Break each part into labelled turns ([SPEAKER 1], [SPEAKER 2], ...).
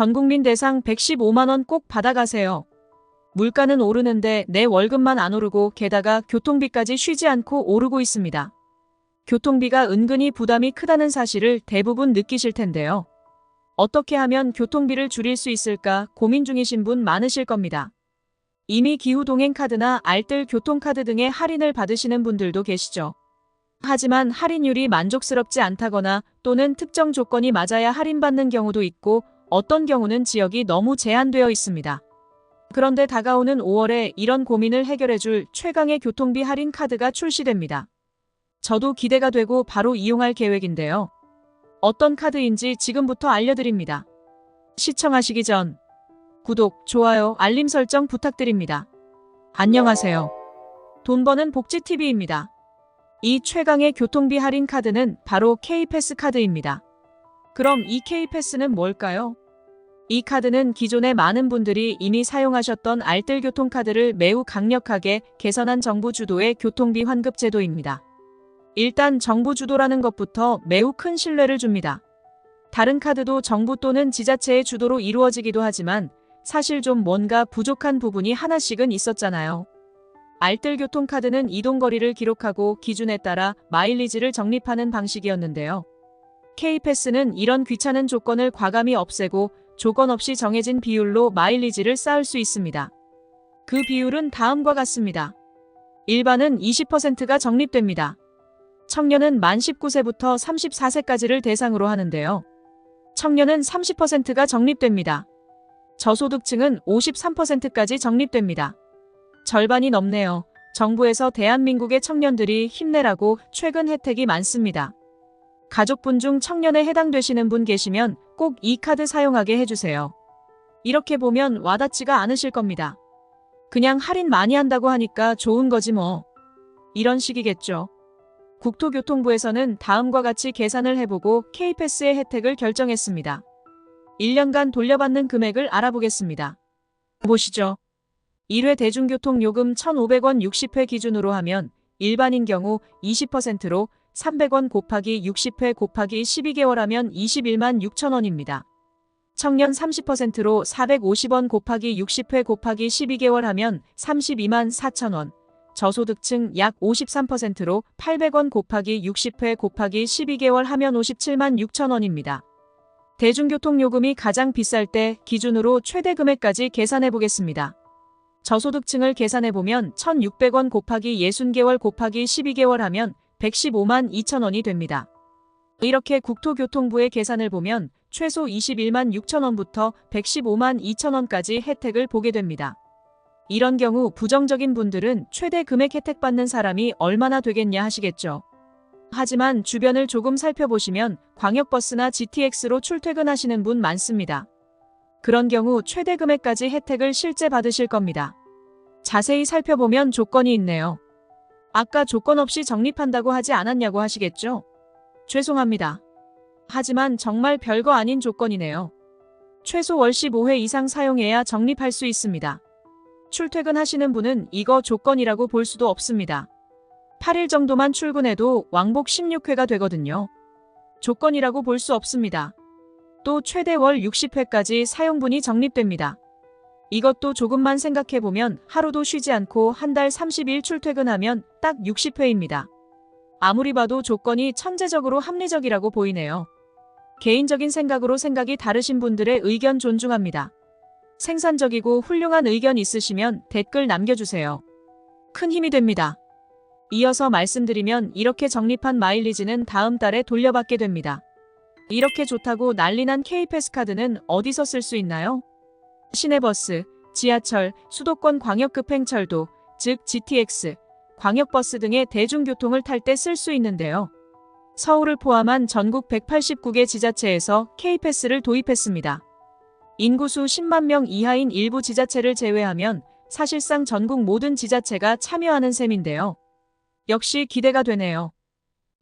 [SPEAKER 1] 전국민 대상 115만 원 꼭 받아가세요. 물가는 오르는데 내 월급만 안 오르고 게다가 교통비까지 쉬지 않고 오르고 있습니다. 교통비가 은근히 부담이 크다는 사실을 대부분 느끼실 텐데요. 어떻게 하면 교통비를 줄일 수 있을까 고민 중이신 분 많으실 겁니다. 이미 기후동행카드나 알뜰 교통카드 등의 할인을 받으시는 분들도 계시죠. 하지만 할인율이 만족스럽지 않다거나 또는 특정 조건이 맞아야 할인받는 경우도 있고 어떤 경우는 지역이 너무 제한되어 있습니다. 그런데 다가오는 5월에 이런 고민을 해결해줄 최강의 교통비 할인 카드가 출시됩니다. 저도 기대가 되고 바로 이용할 계획인데요. 어떤 카드인지 지금부터 알려드립니다. 시청하시기 전 구독, 좋아요, 알림 설정 부탁드립니다. 안녕하세요. 돈 버는 복지TV입니다. 이 최강의 교통비 할인 카드는 바로 K패스 카드입니다. 그럼 이 K패스는 뭘까요? 이 카드는 기존에 많은 분들이 이미 사용하셨던 알뜰 교통카드를 매우 강력하게 개선한 정부 주도의 교통비 환급 제도입니다. 일단 정부 주도라는 것부터 매우 큰 신뢰를 줍니다. 다른 카드도 정부 또는 지자체의 주도로 이루어지기도 하지만 사실 좀 뭔가 부족한 부분이 하나씩은 있었잖아요. 알뜰 교통카드는 이동거리를 기록하고 기준에 따라 마일리지를 적립하는 방식이었는데요. K패스는 이런 귀찮은 조건을 과감히 없애고 조건 없이 정해진 비율로 마일리지를 쌓을 수 있습니다. 그 비율은 다음과 같습니다. 일반은 20%가 적립됩니다. 청년은 만 19세부터 34세까지를 대상으로 하는데요. 청년은 30%가 적립됩니다. 저소득층은 53%까지 적립됩니다. 절반이 넘네요. 정부에서 대한민국의 청년들이 힘내라고 최근 혜택이 많습니다. 가족분 중 청년에 해당되시는 분 계시면 꼭 이 카드 사용하게 해주세요. 이렇게 보면 와닿지가 않으실 겁니다. 그냥 할인 많이 한다고 하니까 좋은 거지 뭐. 이런 식이겠죠. 국토교통부에서는 다음과 같이 계산을 해보고 K패스의 혜택을 결정했습니다. 1년간 돌려받는 금액을 알아보겠습니다. 보시죠. 1회 대중교통요금 1,500원 60회 기준으로 하면 일반인 경우 20%로 300원 곱하기 60회 곱하기 12개월 하면 21만 6천 원입니다. 청년 30%로 450원 곱하기 60회 곱하기 12개월 하면 32만 4천 원. 저소득층 약 53%로 800원 곱하기 60회 곱하기 12개월 하면 57만 6천 원입니다. 대중교통요금이 가장 비쌀 때 기준으로 최대 금액까지 계산해 보겠습니다. 저소득층을 계산해보면 1,600원 곱하기 60개월 곱하기 12개월 하면 115만 2천 원이 됩니다. 이렇게 국토교통부의 계산을 보면 최소 21만 6천 원부터 115만 2천 원까지 혜택을 보게 됩니다. 이런 경우 부정적인 분들은 최대 금액 혜택 받는 사람이 얼마나 되겠냐 하시겠죠. 하지만 주변을 조금 살펴보시면 광역버스나 GTX로 출퇴근하시는 분 많습니다. 그런 경우 최대 금액까지 혜택을 실제 받으실 겁니다. 자세히 살펴보면 조건이 있네요. 아까 조건 없이 적립한다고 하지 않았냐고 하시겠죠? 죄송합니다. 하지만 정말 별거 아닌 조건이네요. 최소 월 15회 이상 사용해야 적립할 수 있습니다. 출퇴근하시는 분은 이거 조건이라고 볼 수도 없습니다. 8일 정도만 출근해도 왕복 16회가 되거든요. 조건이라고 볼 수 없습니다. 또 최대 월 60회까지 사용분이 적립됩니다. 이것도 조금만 생각해보면 하루도 쉬지 않고 한 달 30일 출퇴근하면 딱 60회입니다. 아무리 봐도 조건이 천재적으로 합리적이라고 보이네요. 개인적인 생각으로 생각이 다르신 분들의 의견 존중합니다. 생산적이고 훌륭한 의견 있으시면 댓글 남겨주세요. 큰 힘이 됩니다. 이어서 말씀드리면 이렇게 적립한 마일리지는 다음 달에 돌려받게 됩니다. 이렇게 좋다고 난리난 K패스 카드는 어디서 쓸 수 있나요? 시내버스, 지하철, 수도권 광역급행철도, 즉 GTX, 광역버스 등의 대중교통을 탈 때 쓸 수 있는데요. 서울을 포함한 전국 189개 지자체에서 K패스를 도입했습니다. 인구수 10만 명 이하인 일부 지자체를 제외하면 사실상 전국 모든 지자체가 참여하는 셈인데요. 역시 기대가 되네요.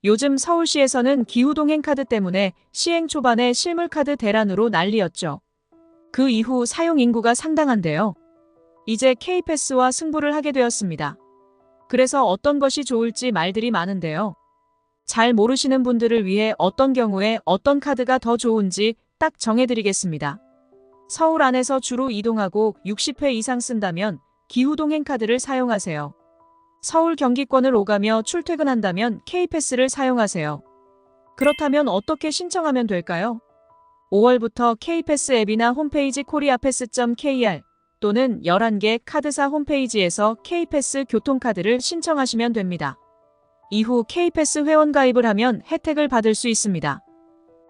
[SPEAKER 1] 요즘 서울시에서는 기후동행카드 때문에 시행 초반에 실물카드 대란으로 난리였죠. 그 이후 사용 인구가 상당한데요. 이제 K패스와 승부를 하게 되었습니다. 그래서 어떤 것이 좋을지 말들이 많은데요. 잘 모르시는 분들을 위해 어떤 경우에 어떤 카드가 더 좋은지 딱 정해드리겠습니다. 서울 안에서 주로 이동하고 60회 이상 쓴다면 기후동행카드를 사용하세요. 서울 경기권을 오가며 출퇴근한다면 K패스를 사용하세요. 그렇다면 어떻게 신청하면 될까요? 5월부터 K패스 앱이나 홈페이지 koreapass.kr 또는 11개 카드사 홈페이지에서 K패스 교통카드를 신청하시면 됩니다. 이후 K패스 회원 가입을 하면 혜택을 받을 수 있습니다.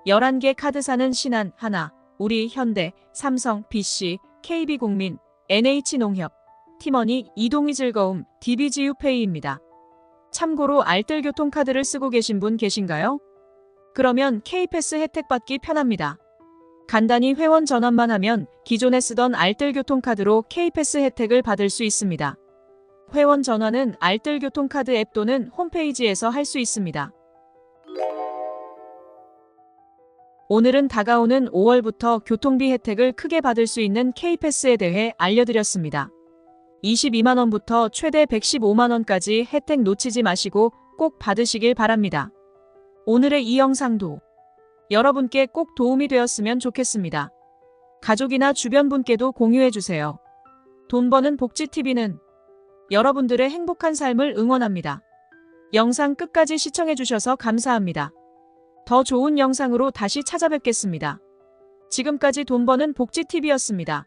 [SPEAKER 1] 11개 카드사는 신한, 하나, 우리, 현대, 삼성, BC, KB국민, NH농협, 티머니, 이동이 즐거움, DBGU페이입니다. 참고로 알뜰교통카드를 쓰고 계신 분 계신가요? 그러면 K패스 혜택 받기 편합니다. 간단히 회원 전환만 하면 기존에 쓰던 알뜰교통카드로 K패스 혜택을 받을 수 있습니다. 회원 전환은 알뜰교통카드 앱 또는 홈페이지에서 할 수 있습니다. 오늘은 다가오는 5월부터 교통비 혜택을 크게 받을 수 있는 K패스에 대해 알려드렸습니다. 22만원부터 최대 115만원까지 혜택 놓치지 마시고 꼭 받으시길 바랍니다. 오늘의 이 영상도 여러분께 꼭 도움이 되었으면 좋겠습니다. 가족이나 주변 분께도 공유해주세요. 돈 버는 복지TV는 여러분들의 행복한 삶을 응원합니다. 영상 끝까지 시청해주셔서 감사합니다. 더 좋은 영상으로 다시 찾아뵙겠습니다. 지금까지 돈 버는 복지TV였습니다.